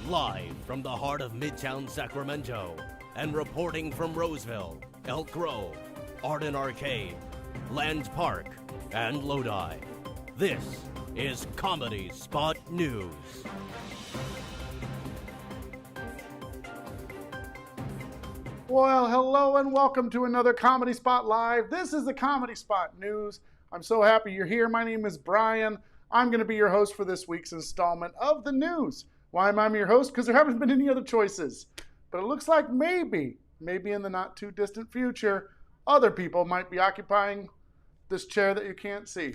Live from the heart of Midtown Sacramento and reporting from Roseville, Elk Grove, Arden Arcade, Land Park, and Lodi. This is Comedy Spot News. Well, hello and welcome to another Comedy Spot Live. This is the Comedy Spot News. I'm so happy you're here. My name is Brian. I'm going to be your host for this week's installment of the news. Why am I your host? Because there haven't been any other choices. But it looks like maybe in the not too distant future, other people might be occupying this chair that you can't see.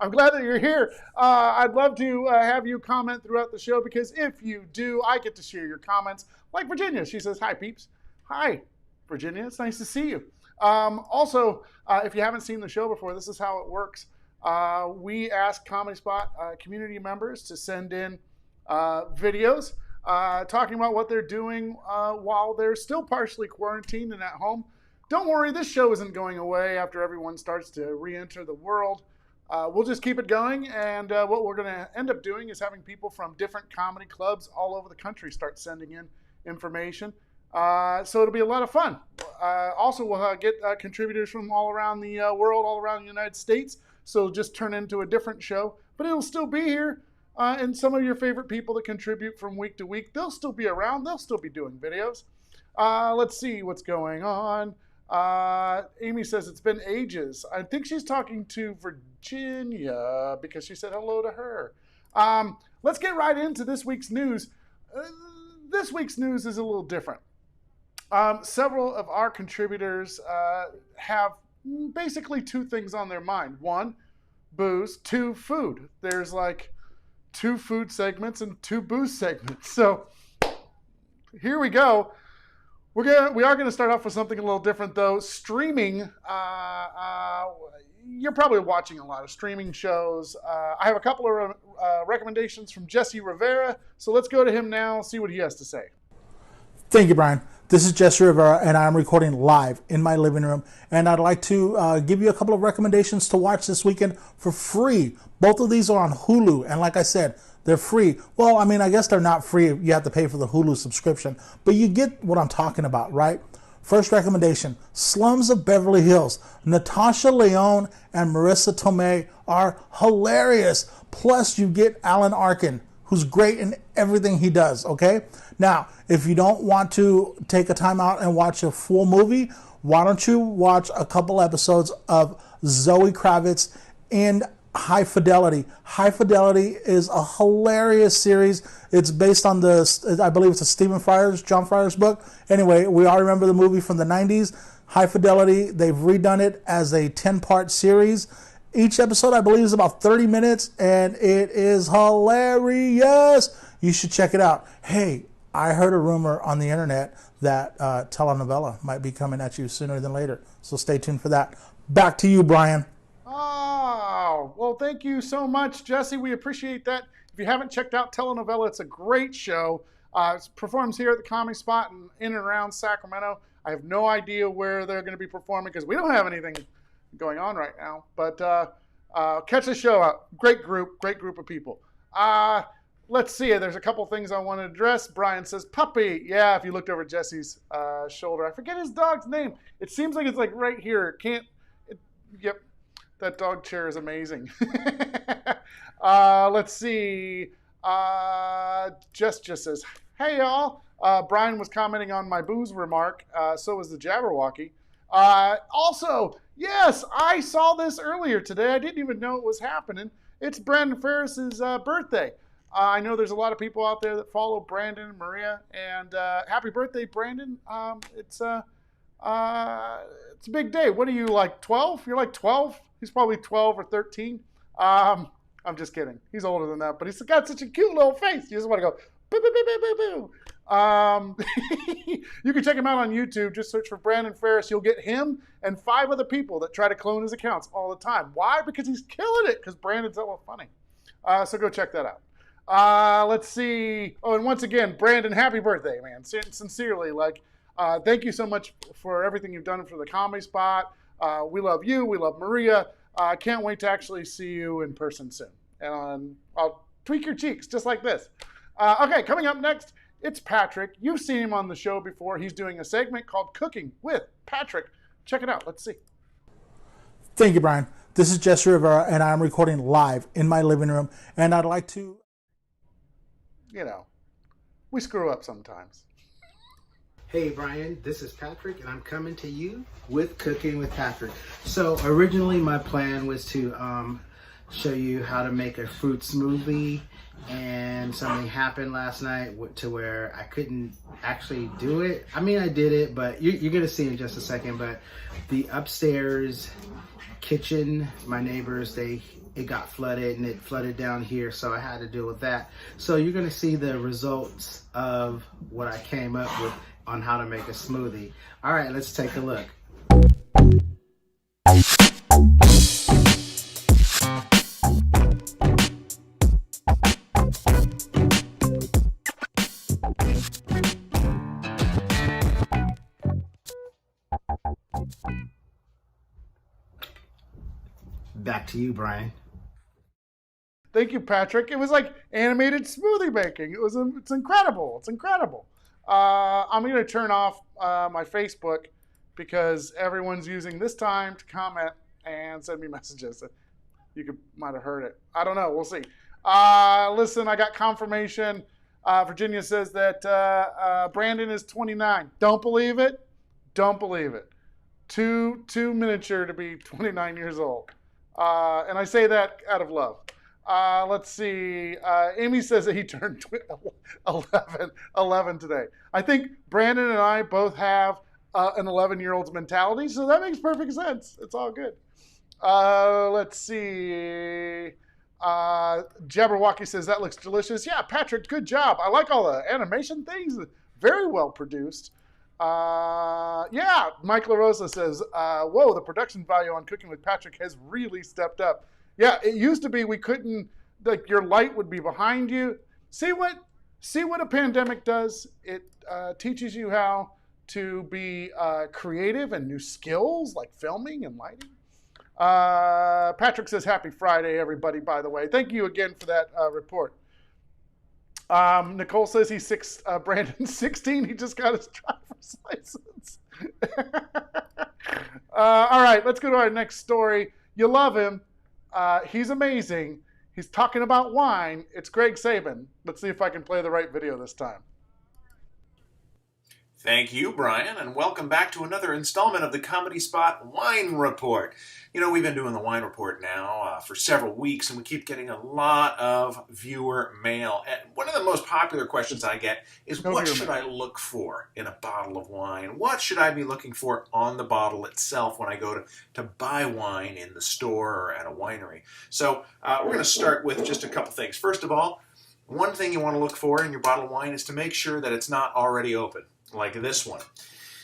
I'm glad that you're here. I'd love to have you comment throughout the show, because if you do, I get to share your comments. Like Virginia, she says, "Hi, peeps." Hi, Virginia. It's nice to see you. Also, if you haven't seen the show before, this is how it works. We ask Comedy Spot community members to send in videos talking about what they're doing while they're still partially quarantined and at home. Don't worry, this show isn't going away after everyone starts to re-enter the world. We'll just keep it going, and what we're going to end up doing is having people from different comedy clubs all over the country start sending in information. So it'll be a lot of fun. Also, we'll get contributors from all around the world, all around the United States. So it'll just turn into a different show, but it'll still be here. And some of your favorite people that contribute from week to week, they'll still be around. They'll still be doing videos. Let's see what's going on. Amy says it's been ages. I think she's talking to Virginia because she said hello to her. Let's get right into this week's news. This week's news is a little different. Several of our contributors have basically two things on their mind. One, booze. Two, food. There's like 2 food segments and 2 booze segments. So here we go. We are gonna start off with something a little different though. Streaming. You're probably watching a lot of streaming shows. I have a couple of recommendations from Jesse Rivera. So let's go to him now, see what he has to say. Thank you, Brian. This is Jesse Rivera, and I'm recording live in my living room. And I'd like to give you a couple of recommendations to watch this weekend for free. Both of these are on Hulu, and like I said, they're free. Well, I mean, I guess they're not free. You have to pay for the Hulu subscription, but you get what I'm talking about, right? First recommendation, Slums of Beverly Hills. Natasha Lyonne and Marissa Tomei are hilarious. Plus, you get Alan Arkin, who's great in everything he does, okay? Now, if you don't want to take a time out and watch a full movie, why don't you watch a couple episodes of Zoe Kravitz in High Fidelity. High Fidelity is a hilarious series. It's based on I believe it's a John Fryer's book. Anyway, we all remember the movie from the 90s, High Fidelity. They've redone it as a 10-part series. Each episode, I believe, is about 30 minutes, and it is hilarious. You should check it out. Hey, I heard a rumor on the internet that telenovela might be coming at you sooner than later, so stay tuned for that. Back to you, Brian. Oh, well, thank you so much, Jesse. We appreciate that. If you haven't checked out Telenovela, it's a great show. It performs here at the Comedy Spot and in and around Sacramento. I have no idea where they're going to be performing because we don't have anything going on right now. But catch the show out. Great group of people. Let's see. There's a couple things I want to address. Brian says, puppy. Yeah, if you looked over Jesse's shoulder. I forget his dog's name. It seems like it's like right here. Yep. That dog chair is amazing. Let's see. Jess just says, hey, y'all. Brian was commenting on my booze remark. So was the Jabberwocky. Also, yes, I saw this earlier today. I didn't even know it was happening. It's Brandon Ferris's birthday. I know there's a lot of people out there that follow Brandon and Maria. And happy birthday, Brandon. It's a big day. What are you, like 12? You're like 12? He's probably 12 or 13. I'm just kidding. He's older than that, but he's got such a cute little face. You just want to go, boo, boo, boo, boo, boo, boo. You can check him out on YouTube. Just search for Brandon Ferris. You'll get him and 5 other people that try to clone his accounts all the time. Why? Because he's killing it, because Brandon's so funny. So go check that out. Let's see. Oh, and once again, Brandon, happy birthday, man. Sincerely, thank you so much for everything you've done for the Comedy Spot. We love you. We love Maria. I can't wait to actually see you in person soon. And I'll tweak your cheeks just like this. Okay, coming up next, it's Patrick. You've seen him on the show before. He's doing a segment called Cooking with Patrick. Check it out. Let's see. Thank you, Brian. This is Jesse Rivera, and I'm recording live in my living room. And I'd like to... We screw up sometimes. Hey Brian, this is Patrick and I'm coming to you with Cooking with Patrick. So originally my plan was to show you how to make a fruit smoothie, and something happened last night to where I couldn't actually do it. I mean, I did it, but you're gonna see in just a second. But the upstairs kitchen, my neighbors, it got flooded and it flooded down here, so I had to deal with that. So you're gonna see the results of what I came up with on how to make a smoothie. All right, let's take a look. Back to you, Brian. Thank you, Patrick. It was like animated smoothie making. It's incredible. It's incredible. I'm going to turn off my Facebook because everyone's using this time to comment and send me messages. You might have heard it. I don't know. We'll see. Listen, I got confirmation. Virginia says that Brandon is 29. Don't believe it. Don't believe it. Too miniature to be 29 years old. And I say that out of love. Let's see. Amy says that he turned 11 today. I think Brandon and I both have an 11-year-old's mentality, so that makes perfect sense. It's all good. Let's see. Jabberwocky says that looks delicious. Yeah, Patrick, good job. I like all the animation things. Very well produced. Yeah, Mike LaRosa says, whoa, the production value on Cooking with Patrick has really stepped up. Yeah, it used to be we couldn't, like, your light would be behind you. See what a pandemic does? It teaches you how to be creative and new skills like filming and lighting. Patrick says, happy Friday, everybody, by the way. Thank you again for that report. Nicole says Brandon's 16. He just got his driver's license. All right, let's go to our next story. You love him. He's amazing. He's talking about wine. It's Greg Saban. Let's see if I can play the right video this time. Thank you, Brian, and welcome back to another installment of the Comedy Spot Wine Report. You know, we've been doing the Wine Report now for several weeks, and we keep getting a lot of viewer mail. And one of the most popular questions I get is, what should I look for in a bottle of wine? What should I be looking for on the bottle itself when I go to buy wine in the store or at a winery? So we're going to start with just a couple things. First of all, one thing you want to look for in your bottle of wine is to make sure that it's not already open, like this one.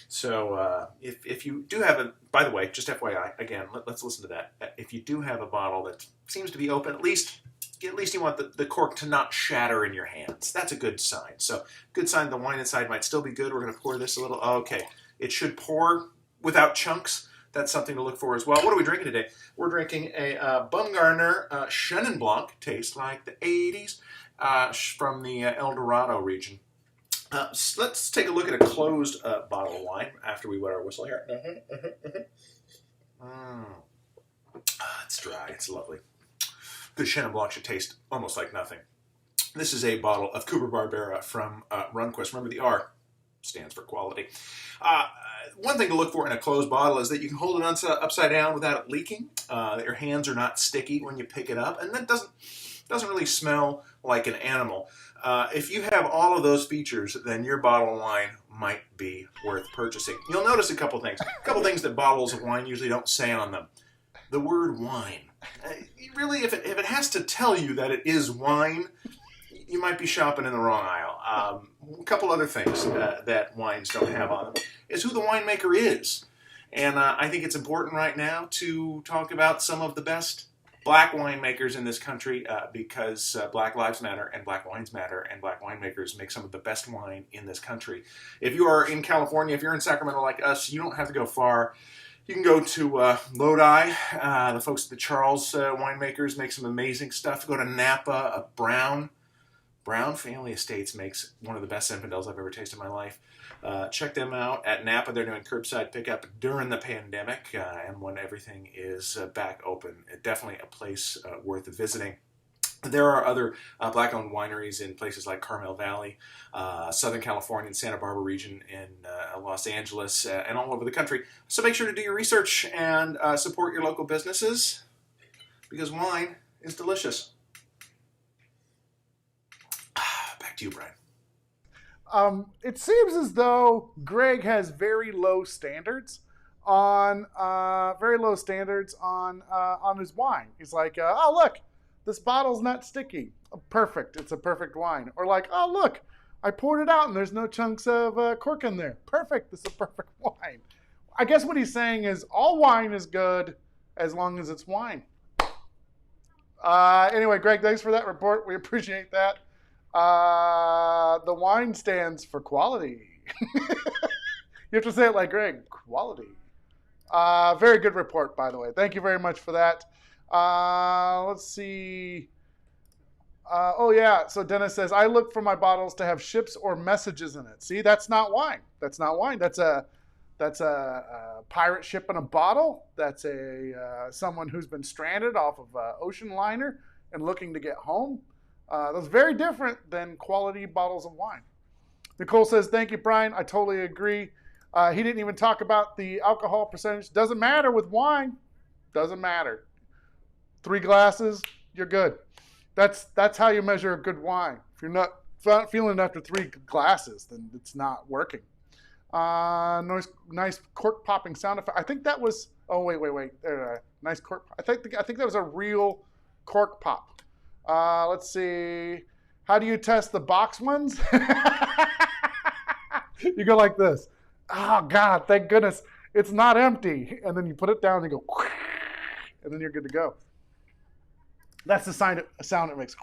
So if you do have a, by the way, just FYI, again, let's listen to that. If you do have a bottle that seems to be open, at least you want the cork to not shatter in your hands. That's a good sign. So good sign the wine inside might still be good. We're going to pour this a little. Okay, it should pour without chunks. That's something to look for as well. What are we drinking today? We're drinking a Baumgartner Chenin Blanc. Tastes like the 80s from the El Dorado region. Let's take a look at a closed bottle of wine after we wet our whistle here. It's dry. It's lovely. Good Chenin Blanc should taste almost like nothing. This is a bottle of Cooper Barbera from Runquist. Remember, the R stands for quality. One thing to look for in a closed bottle is that you can hold it upside down without it leaking. That your hands are not sticky when you pick it up, and that doesn't really smell like an animal. If you have all of those features, then your bottle of wine might be worth purchasing. You'll notice a couple things. A couple things that bottles of wine usually don't say on them. The word wine. Really, if it has to tell you that it is wine, you might be shopping in the wrong aisle. A couple other things that wines don't have on them is who the winemaker is. And I think it's important right now to talk about some of the best black winemakers in this country because Black Lives Matter and Black Wines Matter, and black winemakers make some of the best wine in this country. If you are in California, if you're in Sacramento like us, you don't have to go far. You can go to Lodi. The folks at the Charles winemakers make some amazing stuff. Go to Napa, Brown Brown Family Estates makes one of the best Zinfandels I've ever tasted in my life. Check them out at Napa. They're doing curbside pickup during the pandemic and when everything is back open. Definitely a place worth visiting. There are other black-owned wineries in places like Carmel Valley, Southern California, and Santa Barbara region in Los Angeles, and all over the country. So make sure to do your research and support your local businesses because wine is delicious. Back to you, Brian. It seems as though Greg has very low standards on his wine. He's like, oh look, this bottle's not sticky. Perfect. It's a perfect wine. Or like, oh, look, I poured it out and there's no chunks of cork in there. Perfect. This is a perfect wine. I guess what he's saying is all wine is good as long as it's wine. Anyway, Greg, thanks for that report. We appreciate that. The wine stands for quality. You have to say it like Greg. Quality. Very good report, by the way. Thank you very much for that. Let's see. Oh yeah. So Dennis says, I look for my bottles to have ships or messages in it. See, that's not wine. That's not wine. That's a pirate ship in a bottle. That's someone who's been stranded off of an ocean liner and looking to get home. That's very different than quality bottles of wine. Nicole says, thank you, Brian. I totally agree. He didn't even talk about the alcohol percentage. Doesn't matter with wine. Doesn't matter. 3 glasses, you're good. That's how you measure a good wine. If you're not feeling after 3 glasses, then it's not working. Nice cork popping sound effect. I think that was. Oh wait. Nice cork. I think that was a real cork pop. Let's see. How do you test the box ones? You go like this. Oh God, thank goodness it's not empty. And then you put it down and you go, and then you're good to go. That's the sound it makes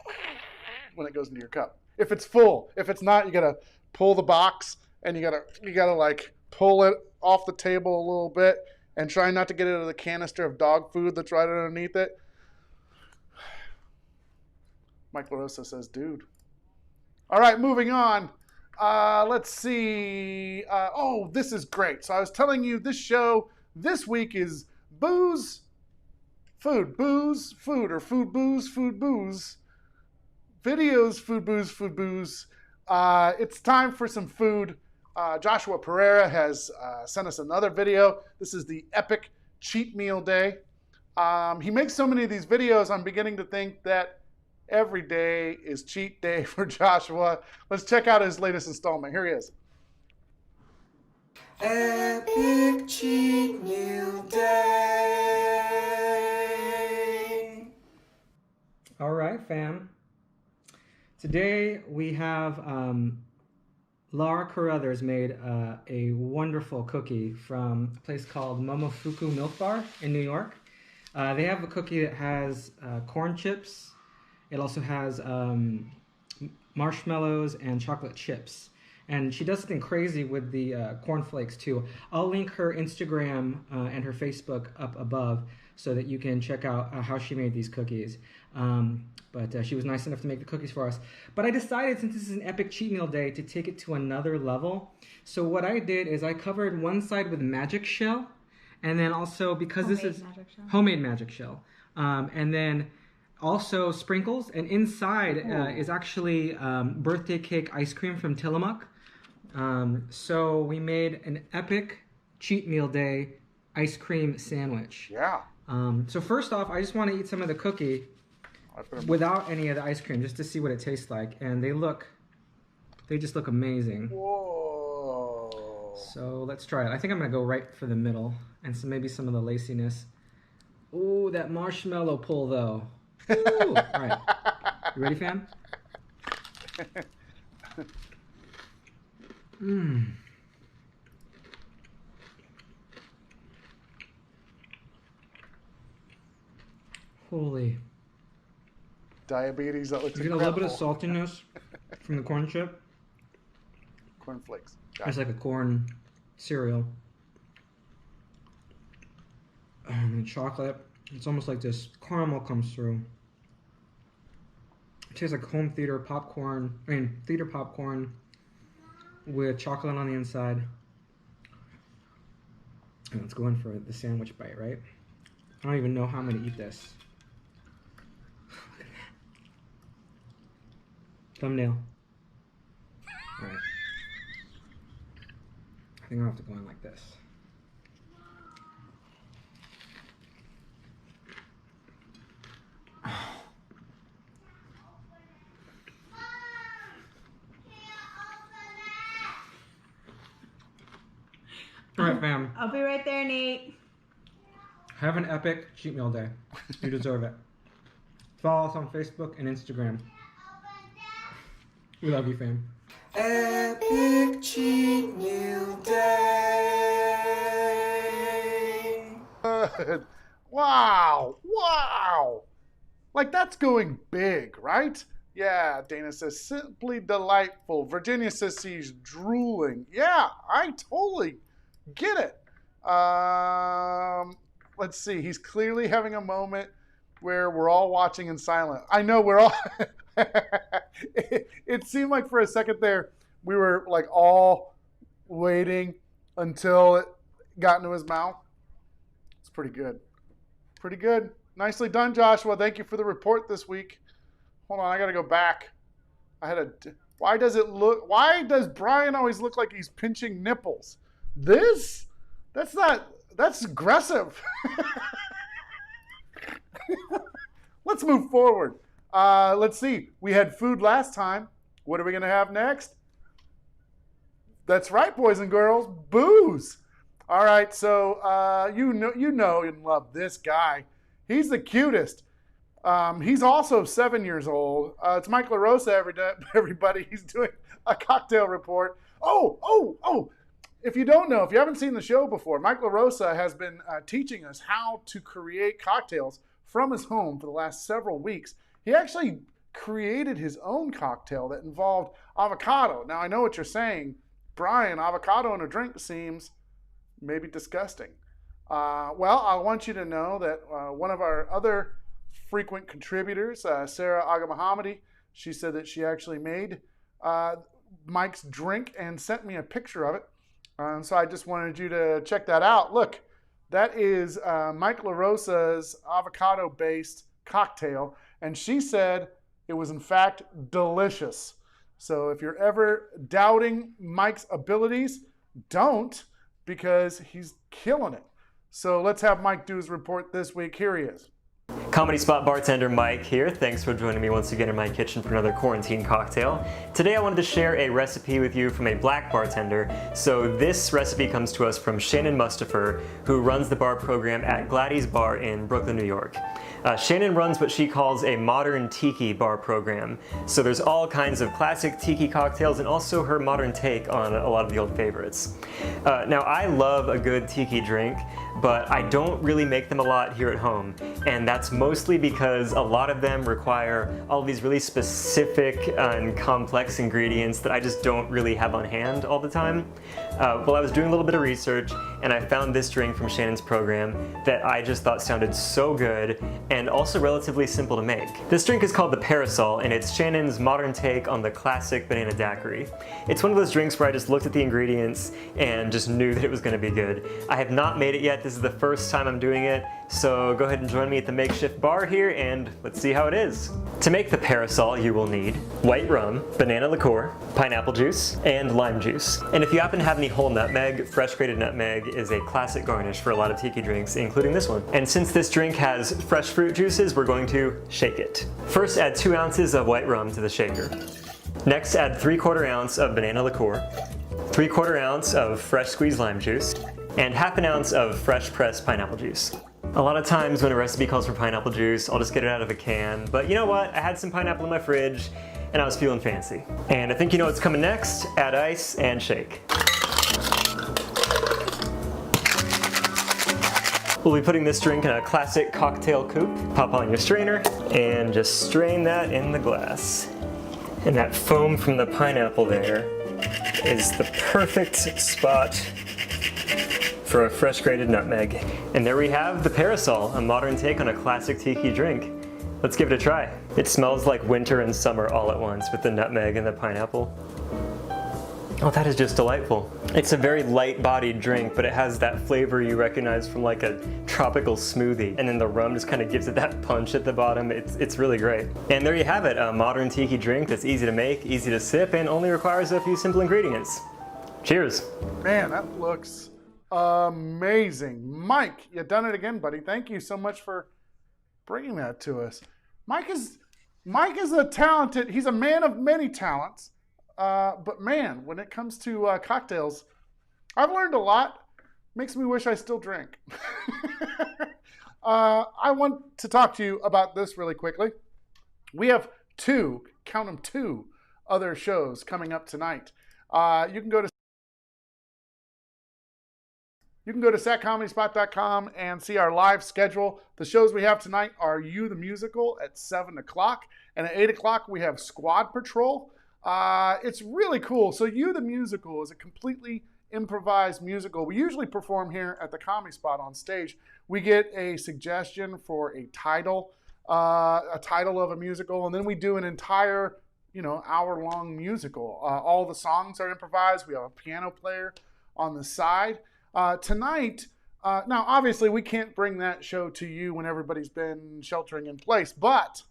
when it goes into your cup. If it's full, if it's not, you gotta pull the box and you gotta like pull it off the table a little bit and try not to get into the canister of dog food that's right underneath it. Mike LaRosa says, dude. All right, moving on. Let's see. Oh, this is great. So I was telling you this show this week is booze, food, booze, food, or food, booze, videos, food, booze. It's time for some food. Joshua Pereira has sent us another video. This is the Epic Cheat Meal Day. He makes so many of these videos, I'm beginning to think that every day is cheat day for Joshua. Let's check out his latest installment. Here he is. Epic Cheat Meal Day. All right, fam. Today we have Laura Carruthers made a wonderful cookie from a place called Momofuku Milk Bar in New York. They have a cookie that has corn chips. It also has marshmallows and chocolate chips. And she does something crazy with the cornflakes too. I'll link her Instagram and her Facebook up above so that you can check out how she made these cookies. But she was nice enough to make the cookies for us. But I decided, since this is an Epic Cheat Meal Day, to take it to another level. So what I did is I covered one side with magic shell. And then also, because this is homemade magic shell. And then also sprinkles. And inside is actually birthday cake ice cream from Tillamook. So we made an Epic Cheat Meal Day ice cream sandwich. Yeah. So first off, I just want to eat some of the cookie without any of the ice cream, just to see what it tastes like. And they just look amazing. Whoa. So let's try it. I think I'm gonna go right for the middle and maybe some of the laciness. Ooh, that marshmallow pull though. Ooh. All right. You ready, fam? Mmm. Holy. Diabetes, that looks You get a little bit of saltiness from the corn chip. Cornflakes. It's like a corn cereal. And chocolate. It's almost like this caramel comes through. It tastes like home theater popcorn. Theater popcorn with chocolate on the inside. And let's go in for the sandwich bite, right? I don't even know how I'm gonna eat this. Look at that. Thumbnail. All right. I think I'll have to go in like this. All right, fam. I'll be right there, Nate. Have an epic cheat meal day. You deserve it. Follow us on Facebook and Instagram. We love you, fam. Epic cheat meal day. Wow. Like, that's going big, right? Yeah, Dana says, simply delightful. Virginia says she's drooling. Yeah, I totally get it. Let's see. He's clearly having a moment where we're all watching in silence. I know we're all... it seemed like for a second there, we were like all waiting until it got into his mouth. It's pretty good. Pretty good. Nicely done, Joshua. Thank you for the report this week. Hold on, I got to go back. Why does Brian always look like he's pinching nipples? That's aggressive. Let's move forward. Let's see. We had food last time. What are we going to have next? That's right, boys and girls. Booze. All right. So you know and love this guy. He's the cutest. He's also 7 years old. It's Mike LaRosa, everybody. He's doing a cocktail report. Oh. If you don't know, if you haven't seen the show before, Mike LaRosa has been teaching us how to create cocktails from his home for the last several weeks. He actually created his own cocktail that involved avocado. Now, I know what you're saying. Brian, avocado in a drink seems maybe disgusting. Well, I want you to know that one of our other frequent contributors, Sarah Agha-Mohammadi, she said that she actually made Mike's drink and sent me a picture of it. So I just wanted you to check that out. Look, that is Mike LaRosa's avocado-based cocktail, and she said it was in fact delicious. So if you're ever doubting Mike's abilities, don't, because he's killing it. So let's have Mike do his report this week. Here he is. Comedy Spot bartender Mike here. Thanks for joining me once again in my kitchen for another quarantine cocktail. Today I wanted to share a recipe with you from a black bartender. So this recipe comes to us from Shannon Mustafer, who runs the bar program at Gladys Bar in Brooklyn, New York. Shannon runs what she calls a modern tiki bar program. So there's all kinds of classic tiki cocktails and also her modern take on a lot of the old favorites. Now I love a good tiki drink, but I don't really make them a lot here at home. And that's mostly because a lot of them require all these really specific and complex ingredients that I just don't really have on hand all the time. Well, I was doing a little bit of research and I found this drink from Shannon's program that I just thought sounded so good and also relatively simple to make. This drink is called the Parasol, and it's Shannon's modern take on the classic banana daiquiri. It's one of those drinks where I just looked at the ingredients and just knew that it was going to be good. I have not made it yet. This is the first time I'm doing it, so go ahead and join me at the makeshift bar here and let's see how it is. To make the Parasol, you will need white rum, banana liqueur, pineapple juice, and lime juice. And if you happen to have any whole nutmeg, fresh grated nutmeg is a classic garnish for a lot of tiki drinks, including this one. And since this drink has fresh fruit juices, we're going to shake it. First, add 2 ounces of white rum to the shaker. Next, add 3/4 ounce of banana liqueur, 3/4 ounce of fresh squeezed lime juice, and 1/2 ounce of fresh pressed pineapple juice. A lot of times when a recipe calls for pineapple juice, I'll just get it out of a can, but you know what? I had some pineapple in my fridge and I was feeling fancy. And I think you know what's coming next. Add ice and shake. We'll be putting this drink in a classic cocktail coupe. Pop on your strainer and just strain that in the glass. And that foam from the pineapple there is the perfect spot for a fresh grated nutmeg. And there we have the Parasol, a modern take on a classic tiki drink. Let's give it a try. It smells like winter and summer all at once with the nutmeg and the pineapple. Oh, that is just delightful. It's a very light-bodied drink, but it has that flavor you recognize from like a tropical smoothie. And then the rum just kind of gives it that punch at the bottom. It's really great. And there you have it, a modern tiki drink that's easy to make, easy to sip, and only requires a few simple ingredients. Cheers. Man, that looks amazing. Mike, you done it again, buddy. Thank you so much for bringing that to us. Mike is a talented, he's a man of many talents. But man, when it comes to cocktails, I've learned a lot. Makes me wish I still drink. I want to talk to you about this really quickly. We have two other shows coming up tonight. You can go to satcomedyspot.com and see our live schedule. The shows we have tonight are You the Musical at 7 o'clock, and at 8 o'clock we have Squad Patrol. It's really cool. So You the Musical is a completely improvised musical. We usually perform here at the Comedy Spot on stage. We get a suggestion for a title of a musical, and then we do an entire, hour-long musical. All the songs are improvised. We have a piano player on the side. Tonight, now obviously we can't bring that show to you when everybody's been sheltering in place, but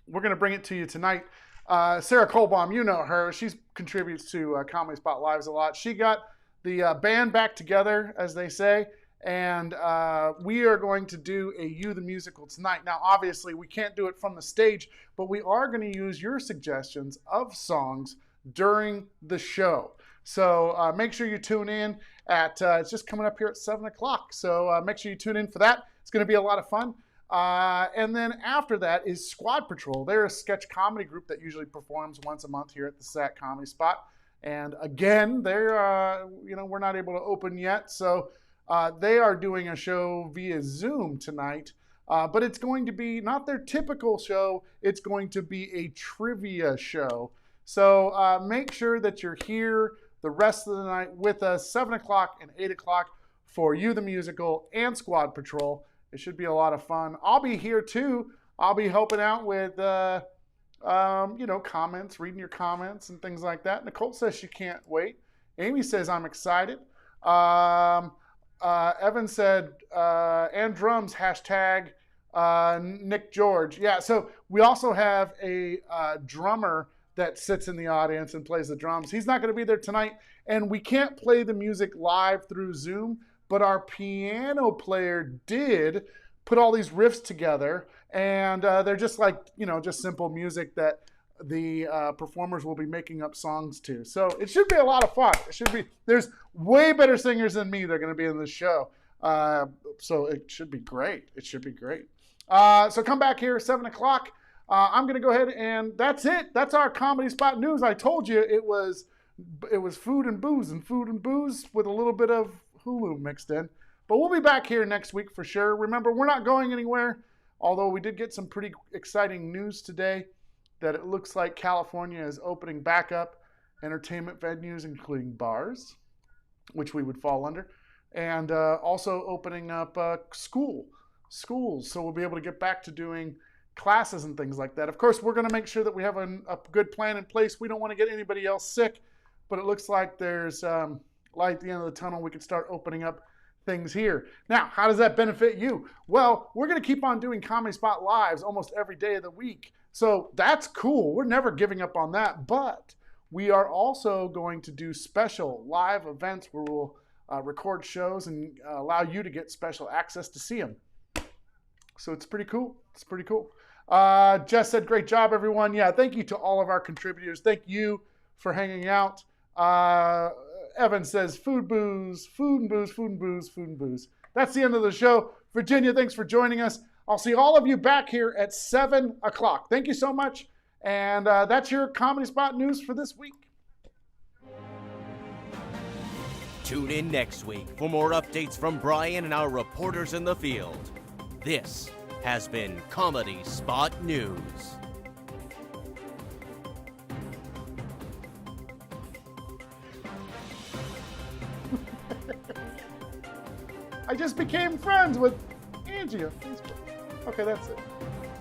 we're going to bring it to you tonight. Sarah Kohlbaum, you know her. She contributes to Comedy Spot Lives a lot. She got the band back together, as they say, and we are going to do a You the Musical tonight. Now, obviously, we can't do it from the stage, but we are going to use your suggestions of songs during the show. So make sure you tune in at, it's just coming up here at 7 o'clock. So make sure you tune in for that. It's going to be a lot of fun. And then after that is Squad Patrol. They're a sketch comedy group that usually performs once a month here at the Sat Comedy Spot. And again, they're, we're not able to open yet. So they are doing a show via Zoom tonight. But it's going to be not their typical show. It's going to be a trivia show. So make sure that you're here the rest of the night with us, 7 o'clock and 8 o'clock for You the Musical and Squad Patrol. It should be a lot of fun. I'll be here too. I'll be helping out with, comments, reading your comments and things like that. Nicole says she can't wait. Amy says I'm excited. Evan said, and drums, hashtag Nick George. Yeah, so we also have a drummer that sits in the audience and plays the drums. He's not going to be there tonight, and we can't play the music live through Zoom, but our piano player did put all these riffs together, and they're just like, just simple music that the performers will be making up songs to. So it should be a lot of fun. There's way better singers than me that are going to be in this show. So it should be great. So come back here, 7 o'clock. I'm going to go ahead and that's it. That's our Comedy Spot news. I told you it was food and booze with a little bit of Hulu mixed in. But we'll be back here next week for sure. Remember, we're not going anywhere, although we did get some pretty exciting news today that it looks like California is opening back up entertainment venues, including bars, which we would fall under, and also opening up schools. So we'll be able to get back to doing classes and things like that. Of course, we're going to make sure that we have a good plan in place. We don't want to get anybody else sick, but it looks like there's light at the end of the tunnel. We can start opening up things here. Now, how does that benefit you? Well, we're going to keep on doing Comedy Spot Lives almost every day of the week. So that's cool. We're never giving up on that. But we are also going to do special live events where we'll record shows and allow you to get special access to see them. So it's pretty cool. Jess said, great job, everyone. Yeah, thank you to all of our contributors. Thank you for hanging out. Evan says, food and booze. That's the end of the show. Virginia, thanks for joining us. I'll see all of you back here at 7 o'clock. Thank you so much. And that's your Comedy Spot news for this week. Tune in next week for more updates from Brian and our reporters in the field. This has been Comedy Spot News. I just became friends with Angie on Facebook. Okay, that's it.